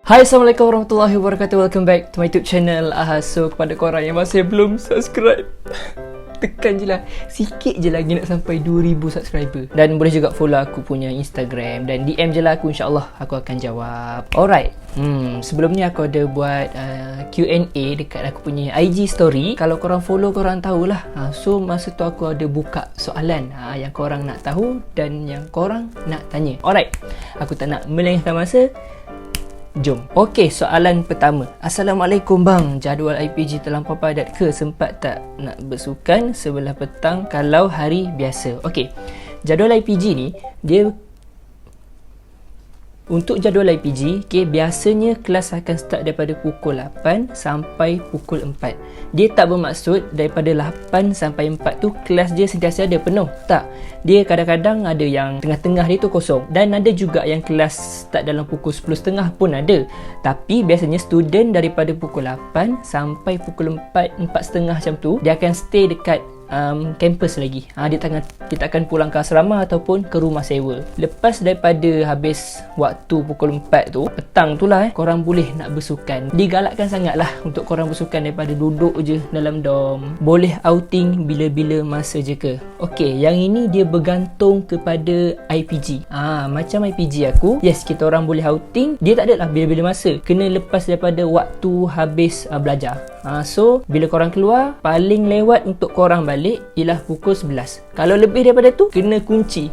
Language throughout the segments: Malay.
Hai, Assalamualaikum warahmatullahi wabarakatuh. Welcome back to my YouTube channel. So, kepada korang yang masih belum subscribe, tekan je lah, sikit je lagi nak sampai 2000 subscriber. Dan boleh juga follow aku punya Instagram dan DM je lah aku, insyaAllah aku akan jawab. Alright, sebelum ni aku ada buat Q&A dekat aku punya IG story. Kalau korang follow, korang tahulah. So masa tu aku ada buka soalan yang korang nak tahu dan yang korang nak tanya. Alright, aku tak nak melengahkan masa. Jom. Okey, soalan pertama. Assalamualaikum bang, jadual IPG terlampau padat ke? Sempat tak nak bersukan sebelah petang kalau hari biasa? Okey, jadual IPG ni, dia untuk jadual IPG, biasanya kelas akan start daripada pukul 8 sampai pukul 4. Dia tak bermaksud daripada 8 sampai 4 tu kelas dia sentiasa ada penuh. Tak. Dia kadang-kadang ada yang tengah-tengah dia tu kosong. Dan ada juga yang kelas start dalam pukul 10.30 pun ada. Tapi biasanya student daripada pukul 8 sampai pukul 4, 4.30 macam tu, dia akan stay dekat kampus lagi. Dia takkan pulang ke asrama ataupun ke rumah sewa. Lepas daripada habis waktu pukul 4 tu, petang tu lah korang boleh nak bersukan. Digalakkan sangat lah untuk korang bersukan daripada duduk je dalam dorm. Boleh outing bila-bila masa je ke? Okey, yang ini dia bergantung kepada IPG. Macam IPG aku, yes, kita orang boleh outing. Dia tak ada lah bila-bila masa, kena lepas daripada waktu habis belajar. So bila korang keluar, paling lewat untuk korang balik ialah pukul 11. Kalau lebih daripada tu, kena kunci.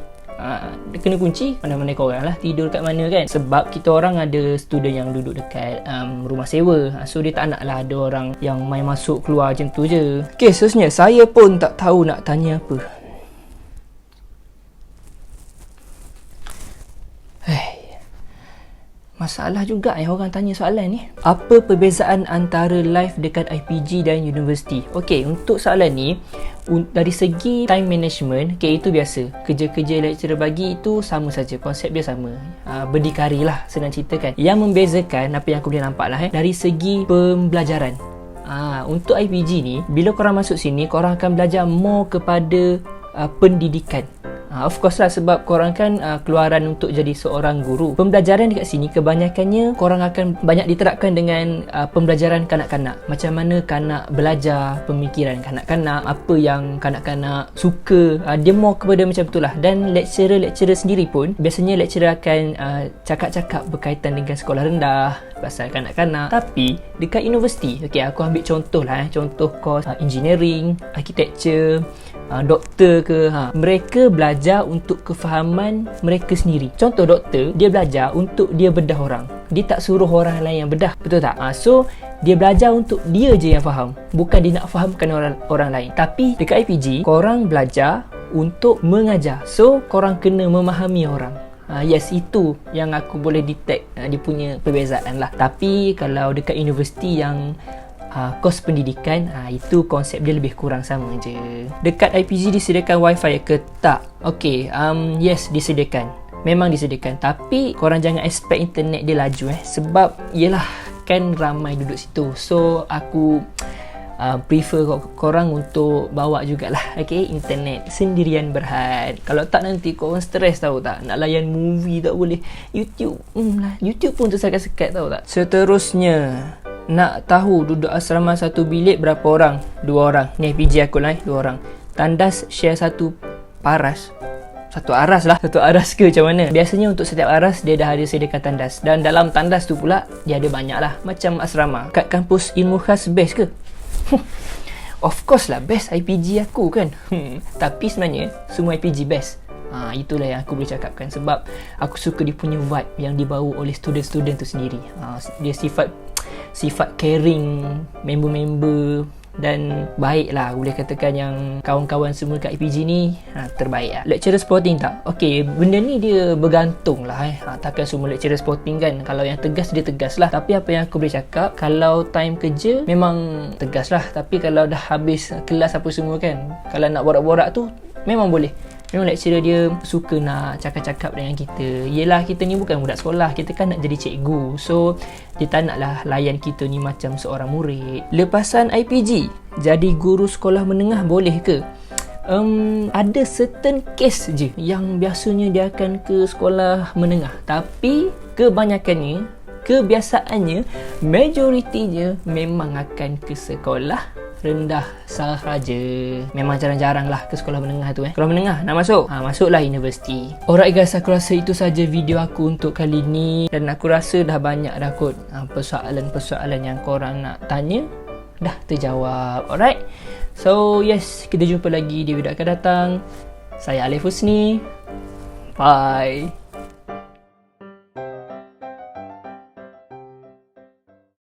Kena kunci mana-mana korang lah, tidur kat mana kan. Sebab kita orang ada student yang duduk dekat rumah sewa. So dia tak nak lah ada orang yang main masuk keluar macam tu je. Okay, seterusnya, saya pun tak tahu nak tanya apa. Masalah juga orang tanya soalan ni. Apa perbezaan antara live dekat IPG dan universiti? Okey, untuk soalan ni, dari segi time management, itu biasa. Kerja-kerja lecturer bagi itu sama saja, konsep dia sama. Berdikari lah, senang cerita kan. Yang membezakan, apa yang aku boleh nampak lah, dari segi pembelajaran. Untuk IPG ni, bila korang masuk sini, korang akan belajar more kepada pendidikan. Of course lah, sebab korang kan keluaran untuk jadi seorang guru. Pembelajaran dekat sini kebanyakannya korang akan banyak diterapkan dengan pembelajaran kanak-kanak. Macam mana kanak belajar, pemikiran kanak-kanak, apa yang kanak-kanak suka. Dia more kepada macam itulah. Dan lecturer sendiri pun, biasanya lecturer akan cakap-cakap berkaitan dengan sekolah rendah, pasal kanak-kanak. Tapi dekat universiti, aku ambil contoh lah, contoh course engineering, architecture, doktor ke, mereka belajar untuk kefahaman mereka sendiri. Contoh doktor, dia belajar untuk dia bedah orang. Dia tak suruh orang lain yang bedah, betul tak? So dia belajar untuk dia je yang faham, bukan dia nak fahamkan orang lain. Tapi dekat IPG, korang belajar untuk mengajar. So korang kena memahami orang. Yes, itu yang aku boleh detect dia punya perbezaan lah. Tapi kalau dekat universiti yang kos pendidikan, itu konsep dia lebih kurang sama je. Dekat IPG disediakan wifi ke tak? Okey, yes, disediakan. Memang disediakan. Tapi korang jangan expect internet dia laju sebab yelah kan ramai duduk situ. So aku prefer korang untuk bawa jugalah internet sendirian berhad. Kalau tak nanti korang stres tahu tak, nak layan movie tak boleh. YouTube YouTube pun tersekat-sekat tahu tak. Seterusnya, nak tahu duduk asrama satu bilik berapa orang? 2 orang. Ni IPG aku lah, 2 orang. Tandas share satu paras. Satu aras lah. Satu aras ke macam mana? Biasanya untuk setiap aras dia dah ada sediakan tandas. Dan dalam tandas tu pula dia ada banyak lah, macam asrama. Kat kampus ilmu khas best ke? Of course lah, best IPG aku kan. Tapi sebenarnya semua IPG best. Itulah yang aku boleh cakapkan. Sebab aku suka dia punya vibe yang dibawa oleh student-student tu sendiri. Dia sifat caring, member-member, dan baik lah, boleh katakan yang kawan-kawan semua kat IPG ni terbaik lah. Lecturer sporting tak? Okey, benda ni dia bergantung lah takkan semua lecturer sporting kan. Kalau yang tegas, dia tegas lah. Tapi apa yang aku boleh cakap, kalau time kerja memang tegas lah. Tapi kalau dah habis kelas apa semua kan, kalau nak borak-borak tu memang boleh. Memang lecturer dia suka nak cakap-cakap dengan kita. Yelah, kita ni bukan budak sekolah, kita kan nak jadi cikgu. So dia tak naklah layan kita ni macam seorang murid. Lepasan IPG, jadi guru sekolah menengah boleh ke? Ada certain case je yang biasanya dia akan ke sekolah menengah. Tapi kebanyakannya kebiasaannya majoritinya memang akan ke sekolah rendah sahaja. Memang jarang-jarang lah ke sekolah menengah tu. Sekolah menengah nak masuk, masuklah universiti. Alright guys, aku rasa itu saja video aku untuk kali ni. Dan aku rasa dah banyak dah kot persoalan-persoalan yang korang nak tanya dah terjawab. Alright, so yes, kita jumpa lagi di video akan datang. Saya Alif Husni. Bye.